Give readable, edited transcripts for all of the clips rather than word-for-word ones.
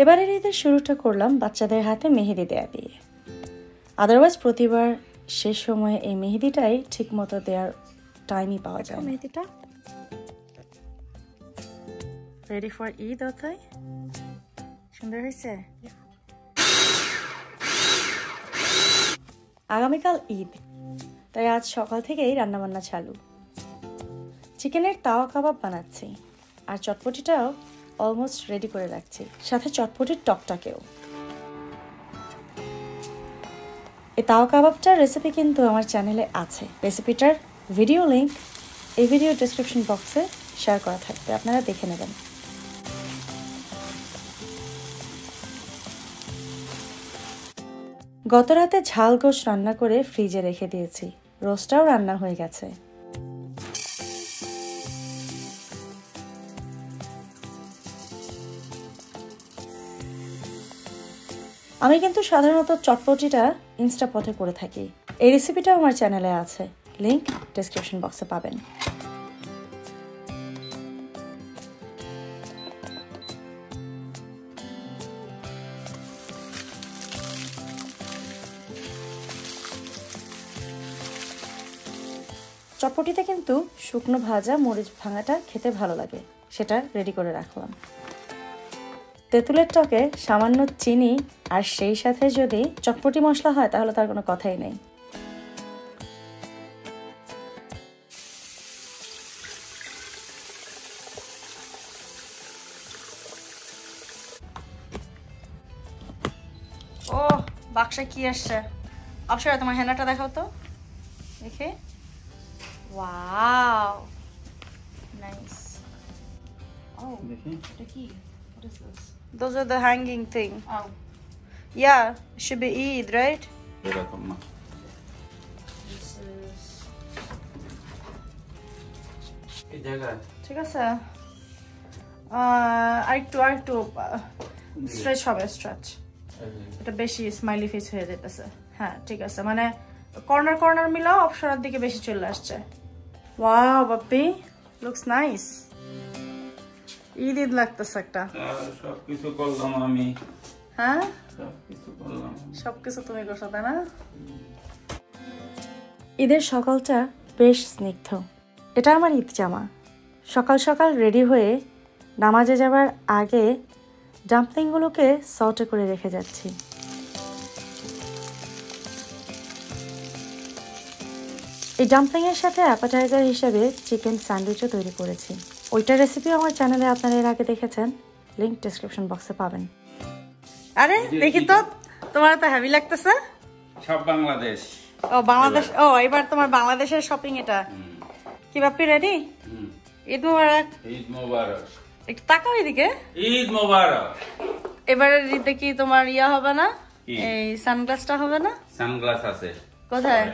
এবারের ঈদের শুরুটা করলাম বাচ্চাদের হাতে মেহেদি দেয়া দিয়ে। আদারওয়াইজ প্রতিবার শেষ সময়ে এই মেহেদিটাই ঠিক মতো দেওয়ার টাইমই পাওয়া যায়। মেহেদিটা রেডি ফর ঈদ। অতই সুন্দর হয়েছে। আগামীকাল ঈদ, তাই আজ সকাল থেকেই রান্নাবান্না চালু। চিকেনের তাওয়া কাবাব বানাচ্ছি, আর চটপটিটাও অলমোস্ট রেডি করে রাখছি, সাথে চটপটির টকটাকেও। এই তাওয়া কাবাবটার রেসিপি কিন্তু আমার চ্যানেলে আছে। রেসিপিটার ভিডিও লিঙ্ক এই ভিডিও ডেসক্রিপশন বক্সে শেয়ার করা থাকবে, আপনারা দেখে নেবেন। গত রাতে ঝাল গোশ রান্না করে ফ্রিজে রেখে দিয়েছি, রোস্টটাও রান্না হয়ে গেছে। আমি কিন্তু সাধারণত চটপটিটা ইনস্টাপটে করে থাকি। এই রেসিপিটাও আমার চ্যানেলে আছে, লিংক ডেসক্রিপশন বক্সে পাবেন। চটপটিতে কিন্তু শুকনো ভাজা মরিচ ভাঙাটা খেতে ভালো লাগে, সেটা রেডি করে রাখলাম। তেঁতুলের টকে সামান্য চিনি আর সেই সাথে যদি চটপটি মশলা হয় তাহলে তার কোনো কথাই নেই। ও বাক্সে কি আসছে? অবশ্যই তোমার হেনাটা দেখাও তো দেখে। Wow nice. ও এটা কি? What is this? Those are the hanging thing. Oh. Yeah, it should be Eid, right? This is... ঠিক আছে। আরেকটু স্ট্রেচ হবে, স্ট্রেচ। এটা বেশি স্মাইলি ফেস হয়ে যেতেছে। হ্যাঁ ঠিক আছে, মানে কর্নার মিলাও অপশনের দিকে বেশি চলে আসছে। Wow Bappi, looks nice. Eid লাগতেছে একটা। সবকিছু করলাম আমি। হ্যাঁ সবকিছু তুমি করছো তাই না? ঈদের সকালটা বেশ স্নিগ্ধ। এটা আমার ঈদ জামা। সকাল সকাল রেডি হয়ে নামাজে যাবার আগে ডাম্পলিংগুলোকে সটে করে রেখে যাচ্ছি। এই ডাম্পলিংয়ের সাথে অ্যাপাটাইজার হিসেবে চিকেন স্যান্ডউইচও তৈরি করেছি। ওইটার রেসিপি আমার চ্যানেলে আপনারা এর আগে দেখেছেন, লিংক ডেসক্রিপশন বক্সে পাবেন। আরে দেখি তো, তোমার তো হেভি লাগতেছে। সব বাংলাদেশ। ও বাংলাদেশ। ও এবার তোমার বাংলাদেশের শপিং এটা। কি বাপ্পি রেডি? ঈদ মোবারক। ঈদ মোবারক। একটু তাকাও এদিকে। ঈদ মোবারক। এবারে ঈদে কি তোমার ইয়া হবে না? এই সানগ্লাসটা হবে না? সানগ্লাস আছে। কোথায়?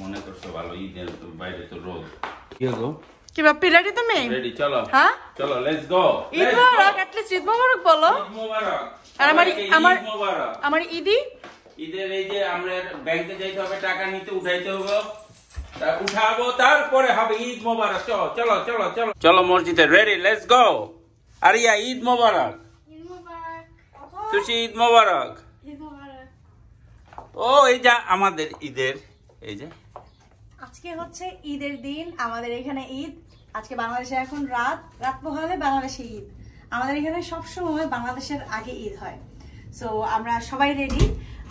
মনে করছো ভালো, ঈদের বাইরে তো রোদ। কি গো? কি বাপ্পি রেডি তুমি? রেডি, চলো। হ্যাঁ চলো, লেটস গো। ঈদ মোবারক, এট লিস্ট ঈদ মোবারক বলো। ঈদ মোবারক। আর আমার ঈদের এই যে আমরা ব্যাংকে যাইতে হবে, টাকা নিতে উঠাইতে হবে, তা উঠাবো তারপরে হবে ঈদ মোবারক। চলো চলো চলো চলো মসজিদে। Ready, let's go. Ariya Eid মোবারক। ঈদ মোবারক। তুই ঈদ মোবারক। ঈদ মোবারক। ও এই যা আমাদের ঈদের, এই যে আজকে হচ্ছে ঈদের দিন, আমাদের এখানে ঈদ। আজকে বাংলাদেশে এখন রাত পোহালে বাংলাদেশে ঈদ। আমাদের এখানে সবসময় বাংলাদেশের আগে ঈদ হয়। সো আমরা সবাই রেডি।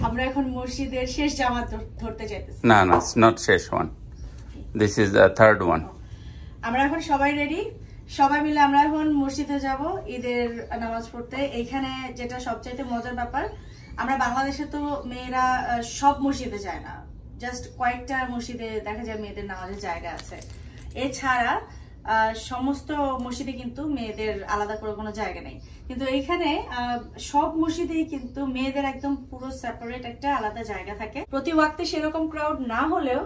আমরা এখন মসজিদের শেষ জামাত ধরতে চাইতেছি। না নট শেষ one, this is the third one. আমরা এখন সবাই রেডি, সবাই মিলে আমরা এখন মসজিদে যাব ঈদের নামাজ পড়তে। এইখানে যেটা সবচাইতে মজার ব্যাপার, আমরা বাংলাদেশে তো মেয়েরা সব মসজিদে যায় না, জাস্ট কয়েকটা মসজিদে দেখা যায় মেয়েদের নামাজের জায়গা আছে। এছাড়া সমস্ত মসজিদে কিন্তু মেয়েদের আলাদা করে কোনো জায়গা নেই। কিন্তু এইখানে সব মসজিদেই কিন্তু মেয়েদের একদম পুরো সেপারেট একটা আলাদা জায়গা থাকে। প্রতি ওয়াক্তে সেরকম ক্রাউড না হলেও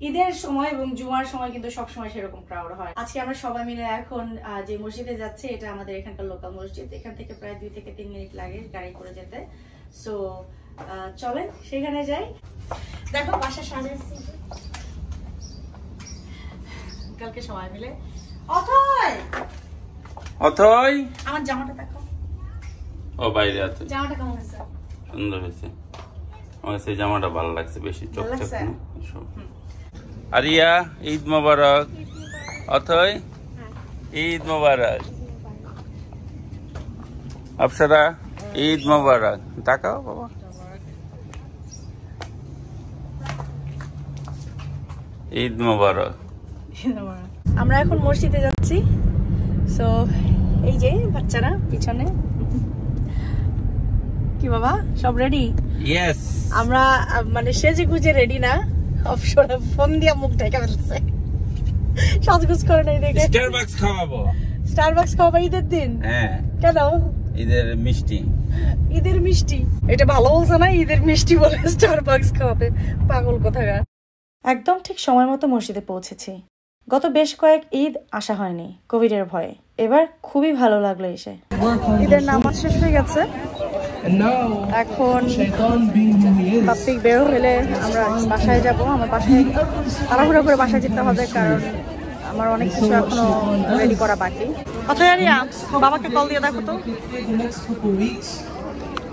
ঈদের সময় এবং জুমার সময় কিন্তু সবসময় সেরকম ক্রাউড হয়। আজকে আমরা সবাই মিলে এখন যে মসজিদে যাচ্ছি, এটা আমাদের এখানকার লোকাল মসজিদ। এখান থেকে প্রায় 2 থেকে 3 মিনিট লাগে গাড়ি করে যেতে। সো চলেন সেখানে যাই। দেখো বাসা সাজাচ্ছি কালকে সবাই মিলে। অথয় আমার জামাটা দেখো। ও বাইরে আছে। জামাটা কেমন আছে? সুন্দর হয়েছে। আমার সেই জামাটা ভালো লাগছে বেশি চকচক না। আরিয়া ঈদ মোবারক। অথই ঈদ মোবারক। অপসরা ঈদ মোবারক। তাকাও বাবা। ঈদ মোবারক। আমরা এখন মসজিদে যাচ্ছি। সো এই যে বাচ্চারা পিছনে। কি বাবা সব রেডি? ইয়েস। আমরা মানে সেজে গুজে রেডি না, অপসরা ফোন দিয়ে মুখ ঢেকে ফেলছে, সাজগুজ করে নাই দেখে। স্টারবাকস খাওয়াবো। স্টারবাকস খাওয়াবো ঈদের দিন? হ্যাঁ। কেন? ঈদের মিষ্টি। ঈদের মিষ্টি? এটা ভালো বলছে না, ঈদের মিষ্টি বলে স্টারবাকস খাওয়াবে, পাগল কোথাকার। একদম ঠিক সময় মতো মসজিদে পৌঁছেছি। গত বেশ কয়েক ঈদ আসা হয়নি কোভিডের ভয়ে, এবার খুবই ভালো লাগলো এসে। ঈদের নামাজ শেষ হয়ে গেছে, এখন পাবলিক বের হলে আমরা বাসায় যাব। আমার বাসায় তাড়াহুড়ো করে বাসায় যেতে হবে, কারণ আমার অনেক কিছু এখনো রেডি করা বাকি। অথবা আরিয়া বাবাকে কল দিয়ে দেখো তো।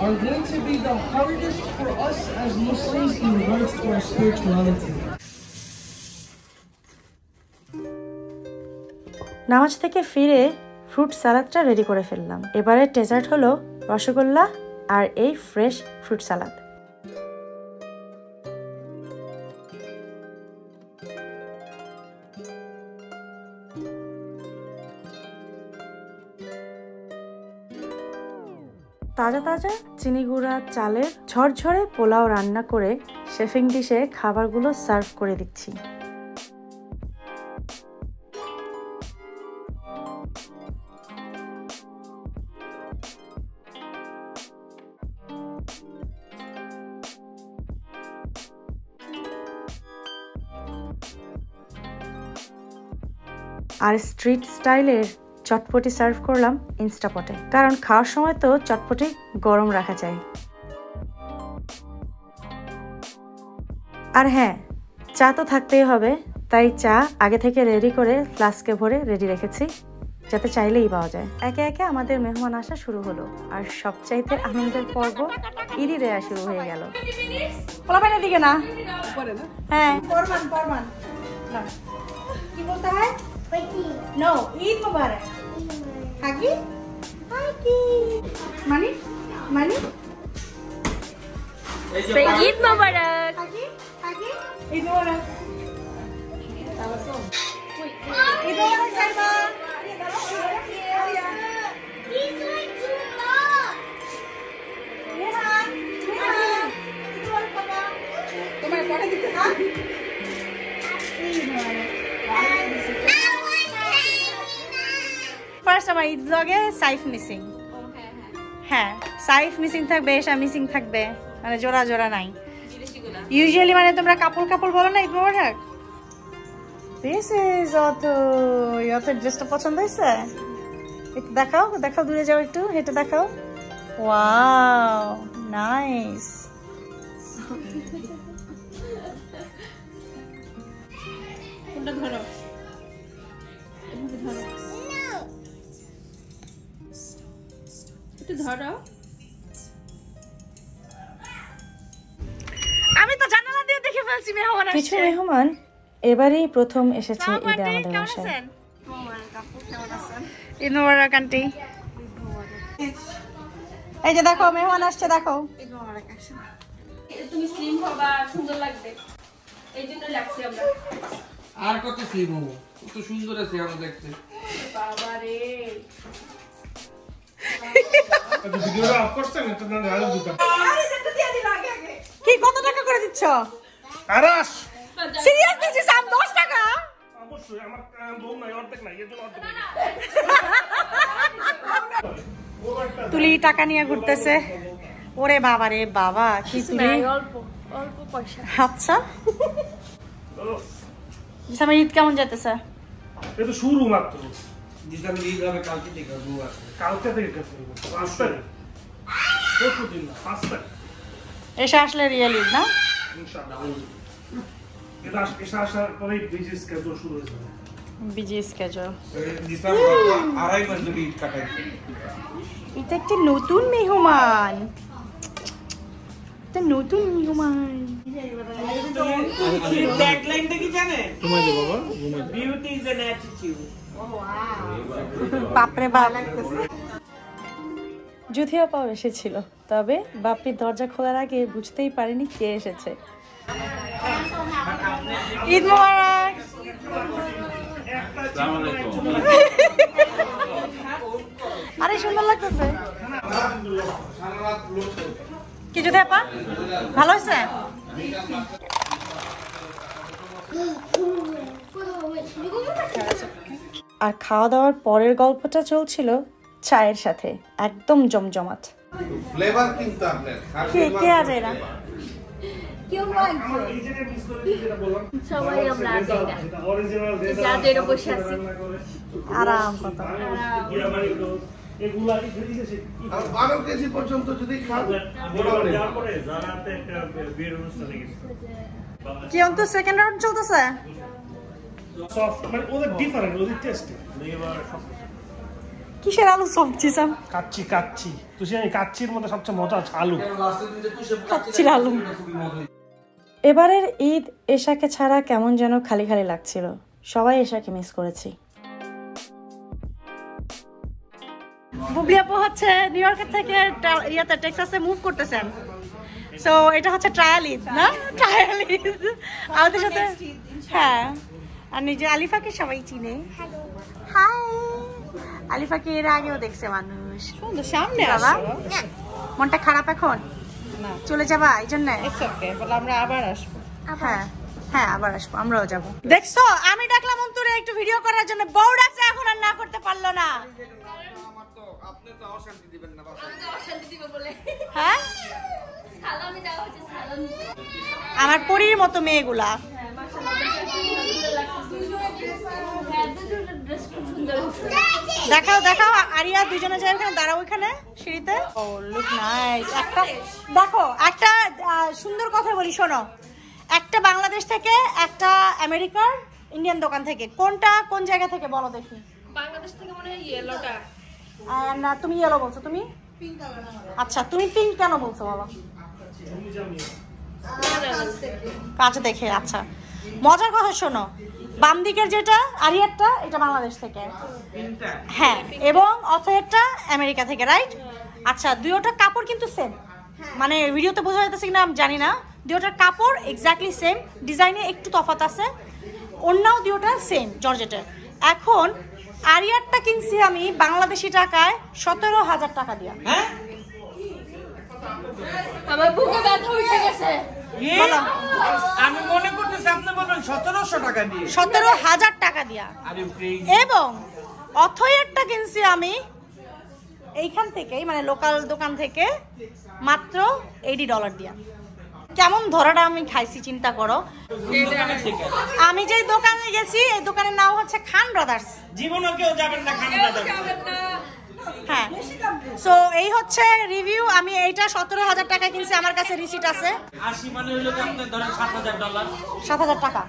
Are going to be the hardest for us as Muslims in regards to our spirituality. নামাজ থেকে ফিরে ফ্রুট সালাদটা রেডি করে ফেললাম। এবারে ডেজার্ট হলো রসগোল্লা আর এই ফ্রেশ ফ্রুট সালাদ। তাজা তাজা চিনি গুঁড়া চালের ঝরঝরে পোলাও রান্না করে শেফিং ডিশে খাবারগুলো সার্ভ করে দিচ্ছি। আর স্ট্রিট স্টাইলের চটপটি সার্ভ করলাম ইনস্টাপটে, কারণ খাওয়ার সময় তো চটপটি গরম রাখা চাই। আর হ্যাঁ, চা তো থাকতেই হবে, তাই চা আগে থেকে রেডি করে ফ্লাস্কে ভরে রেডি রেখেছি, যাতে চাইলেই পাওয়া যায়। একে একে আমাদের মেহমান আসা শুরু হলো, আর সবচাইতে আনন্দের পর্ব ঈদি দেয়া শুরু হয়ে গেল। পোলাপানের দিকে না, হ্যাঁ পরমান কি বলতে হয়? No, Eid Mubarak. Hagi? Hagi. Money? Money? Eid Mubarak. Hagi? Hagi? Eid Mubarak. Eid Mubarak, Salma. He's like too long. তোমার পরে দিতে না? Eid Mubarak. ফার্স্ট আমার ঈদ ব্লগে সাইফ মিসিং। হ্যাঁ, সাইফ মিসিং থাকবে, এশা মিসিং থাকবে, মানে জোড়া জোড়া নাই। ইউজুয়ালি মানে তোমরা কাপল কাপল বলো না ঈদ মোবারক। দিস ইজ অথর ড্রেসটা পছন্দ হয়েছে? একটু দেখাও, দেখাও, দূরে যাও, একটু হেঁটে দেখাও। Wow, nice. কোনটা ধরো, ধরো, একটু ধরো। আমি তো জানালা দিয়ে দেখে ফেলছি মেহমান আসছে। কিছু মেহমান এবারেই প্রথম এসেছে ঈদে আমাদের বাসায়। ঈদ মোবারক আন্টি। এই যে দেখো মেহমান আসছে, দেখো। ঈদ মোবারক আসছে। তুমি স্লিম হবা, সুন্দর লাগবে, এই জন্য লাগছে আমরা। আর কত স্লিম হবো, কত সুন্দর আছে আমরা দেখতে। বাবা রে, ভিডিওটা অফ করছেন তো না? আরো দুটো কি কত টাকা করে দিচ্ছ? আরাস সিরিয়াস দিছিস? 10 টাকা? অবশ্যই, আমার বউ নাই, অর্ধেক নাই, এর জন্য অর্ধেক। তুলি টাকা নিয়ে ঘুরতেছে। ওরে বাবা রে বাবা, কি তুলি অল্প অল্প পয়সা। আচ্ছা, আমার ঈদ কেমন যেতেছে? এটা তো শুরু মাত্র। জিসাম ঈদ হবে কালকে থেকে, কালকে থেকে 5 তারিখ, 4 দিন না, 5 তারিখ এসে আসলে রিয়েল ঈদ না? ইনশাআল্লাহ। এটা এসে আসার পরেই বিজি স্কেজুল শুরু হয়ে যাবে। Busy schedule. ডিসেম্বর 2.5 মাস ধরে ঈদ কাটাইছি। এটা একটা নতুন মেহমান, এটা নতুন মেহমান। ট্যাগলাইনটা কি জানেন? ঘুমাই দে বাবা, ঘুমাই। Beauty is an attitude. বাপরে বাপ। যদিও পাও এসেছিল, তবে বাপ্পির দরজা খোলার আগে বুঝতেই পারেনি কে এসেছে। ঈদ মোবারক। আরে সুন্দর লাগতেছে। কি যদি আপা ভালো হয়েছে? আর খাওয়া দাওয়ার পরের গল্পটা চলছিল চায়ের সাথে, একদম জমজমাট। ফ্লেভার কিন্তু আপনার কে আছে এরা? কেউ নয়, সবাই আমরা আছি না, যাদের বসে আছি আরাম কত। এগুলা 12 কেজি পর্যন্ত যদি খান পরে জানাতে একটা বিয়ের অনুষ্ঠানে গেছে। কি অন্ত সেকেন্ড রাউন্ড চলতেছে? সফট মানে ওদের ডিফারেন্ট, ওদের টেস্ট ফ্লেভার সব। কিসের আলু সবজি সাম? কাচ্চি তুই জানি কাচ্চির মধ্যে সবচেয়ে মজা আছে আলু। কাচ্চির আলু। এবারের ঈদ এশাকে ছাড়া কেমন যেন খালি খালি লাগছিল। সবাই এশাকে মিস করেছি। বুবলি আপু হচ্ছে নিউ ইয়র্কের থেকে ইয়াতে টেক্সাসে মুভ করতেছেন। সো এটা হচ্ছে ট্রায়াল ঈদ না? ট্রায়াল ঈদ আমাদের সাথে। হ্যাঁ, আর নিজে আলিফাকে সবাই চিনে। হাই, আলিফাকে এর আগেও দেখছে মানুষ। সুন্দর সামনে বাবা। মনটা খারাপ এখন? না, চলে যাবা এই জন্য? আমরা আবার আসবো। হ্যাঁ হ্যাঁ, আবার আসবো, আমরাও যাবো। দেখছো, আমি ডাকলাম অন্তরে একটু ভিডিও করার জন্য, বউ ডাকছে, এখন আর না করতে পারলো না। আপনি তো অশান্তি দিবেন না বাবা। আমি তো অশান্তি দিব বলে। হ্যাঁ, সালামি দেওয়া হচ্ছে, সালামি। আমার পরীর মতো মেয়েগুলা। হ্যাঁ, মাশাআল্লাহ সুন্দর লাগছে। হ্যাঁ, দুটো ড্রেস খুব সুন্দর হচ্ছে। দেখাও দেখাও, আরিয়া দুজনে যায় ওখানে, দাঁড়াও ওখানে সিঁড়িতে। ও লুক নাইস। একটা দেখো, একটা সুন্দর কথা বলি শোনো, একটা বাংলাদেশ থেকে, একটা আমেরিকার ইন্ডিয়ান দোকান থেকে, কোনটা কোন জায়গা থেকে বলো দেখি? বাংলাদেশ থেকে মনে হয় ইয়েলোটা। না, তুমি ইয়েলো বলছো। তুমি আচ্ছা, তুমি পিঙ্ক কেন বলছো বাবা? কাজ দেখে। আচ্ছা, মজার কথা শোনো, বাম দিকের যেটা আরিয়ারটা, এটা বাংলাদেশ থেকে। হ্যাঁ, এবং অথয়েরটা আমেরিকা থেকে, রাইট? আচ্ছা, দুইটা কাপড় কিন্তু সেম, মানে ভিডিওতে বোঝা যাচ্ছে কিনা আমি জানি না। দুইটার কাপড় এক্স্যাক্টলি সেম, ডিজাইনে একটু তফাৎ আছে, অন্যও দুইটা সেম জর্জেটের। এখন আরিয়ারটা কিনছি আমি বাংলাদেশি টাকায় 17,000 টাকা দিয়া। হ্যাঁ, আমার বুকে ব্যথা উঠে গেছে। আমি মনে করতেছি আপনি বলবেন 1700 টাকা দিয়ে। 17,000 টাকা দিয়া। আরে ক্রেজি। এবং অথয়েরটা কিনছি আমি এইখান থেকেই, মানে লোকাল দোকান থেকে, মাত্র $80 দিয়া। কেমন ধরাটা আমি খাইছি চিন্তা করো। আমি যে দোকানে গেছি, এই দোকানের নাম হচ্ছে খান ব্রাদার্স। জীবনে কেউ যাবেন না খান ব্রাদার্স। হ্যাঁ, সো এই হচ্ছে রিভিউ। আমি এইটা 17,000 টাকা কিনছি, আমার কাছে রিসিট আছে। 80 মানে হলো আপনি ধরেন $7,000। 7,000 টাকা,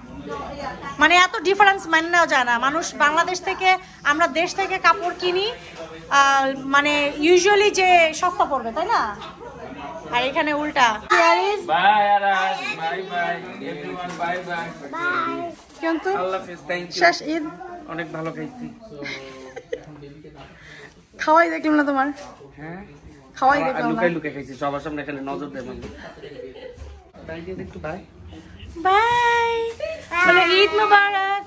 মানে এত ডিফারেন্স মানে নেওয়া যায় না। মানুষ বাংলাদেশ থেকে, আমরা দেশ থেকে কাপড় কিনি, মানে ইউজুয়ালি যে সস্তা পড়বে, তাই না? আর এখানে উল্টা। Bye Araj, bye bye everyone, bye bye bye. কিন্তু আল্লাহ হাফেজ, থ্যাংক ইউ। শেষ ঈদ অনেক ভালো খাইছি। খাওয়াই দেখলাম না তোমার। হ্যাঁ, খাওয়াই দেখলাম না। লুকাই লুকাই খাইছি, সবার সামনে খেলে নজর দেয় মানে। বাই দিয়ে একটু বাই। বাই, বলে ঈদ মোবারক।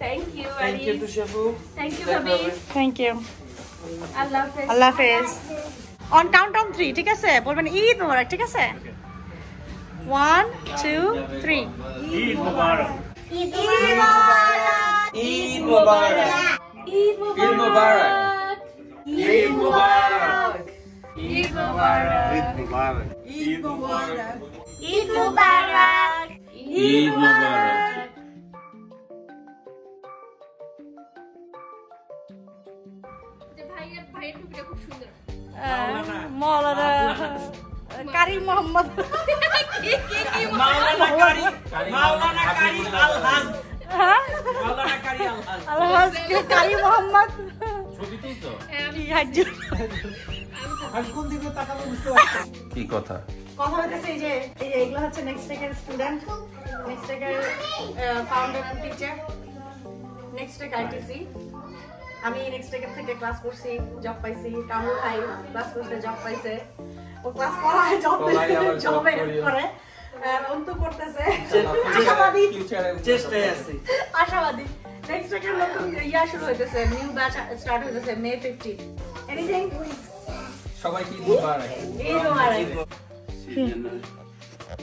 থ্যাংক ইউ থ্যাংক ইউ তুষাবু। থ্যাংক ইউ ভাবি। Thank you. আল্লাহ হাফেজ। আল্লাহ হাফেজ। অন কাউন্ট ডাউন 3, ঠিক আছে? বলবেন ঈদ মোবারক, ঠিক আছে? 1 2 3। ঈদ মুবারক। ঈদ মোবারক। ঈদ মুবারক। ঈদ মোবারক। ঈদ মুবারক। ঈদ মোবারক। ঈদ মুবারক। ঈদ মুবারক। ঈদ মোবারক। ঈদ মোবারক। যে ভাইয়ের টুপিটা খুব সুন্দর। মাওলানা কারিম মোহাম্মদ। মাওলানা কারি আল হাজ। মাওলানা কারি আলহাজ আলহাজ কারি মোহাম্মদ ছবিতেই তো কি হাজ্জু আর কোন দিকে তাকাবো বুঝতে পারছি কি কথা কথা হইতেছে এই যে এগুলো হচ্ছে নেক্সট টেকের স্টুডেন্ট নেক্সট টেকের founder and teacher next tech ITC আমি নেক্সট টেকের থেকে ক্লাস করছি জব পাইছি কামরুল ভাই ক্লাস করতে জব পাইছে ও ক্লাস করায় জবে করে অন্ত করতেছে আশাবাদী চেষ্টায় আছি আশাবাদী নেক্সট টেকের নতুন ইয়া শুরু হইতেছে নিউ ব্যাচ স্টার্ট হইতেছে মে 15 এনিথিং সবাই কি দিবার এই তোমার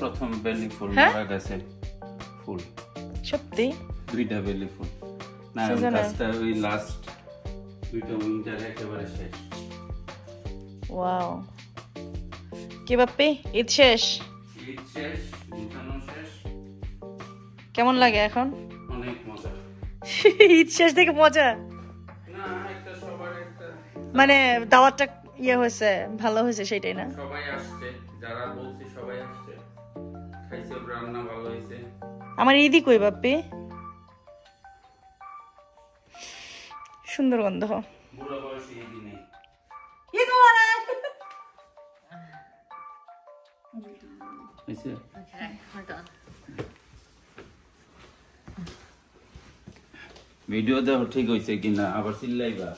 প্রথম বেলি ফুল মারা গেছে ফুল সত্যি দুইটা বেলি ফুল না গাছটা ওই লাস্ট দুইটা উইন্টার একেবারে শেষ ওয়াও কি বাপ্পি ঈদ শেষ ঈদ শেষ গুছানো শেষ কেমন লাগে এখন অনেক মজা ঈদ শেষ থেকে মজা না একটা সবার একটা মানে দাওয়াতটা ইয়ে হয়েছে ভালো হয়েছে সেটাই না সবাই আসছে যারা বলছে সবাই আসছে খাইছে রান্না ভালো হয়েছে আমার ঈদই কই বাপ্পি সুন্দর গন্ধ বুড়ো বয়সে ঈদই নেই ঈদ মোবারক হয়েছে ভিডিও দেখো ঠিক হয়েছে কিনা আবার চিল্লাইবা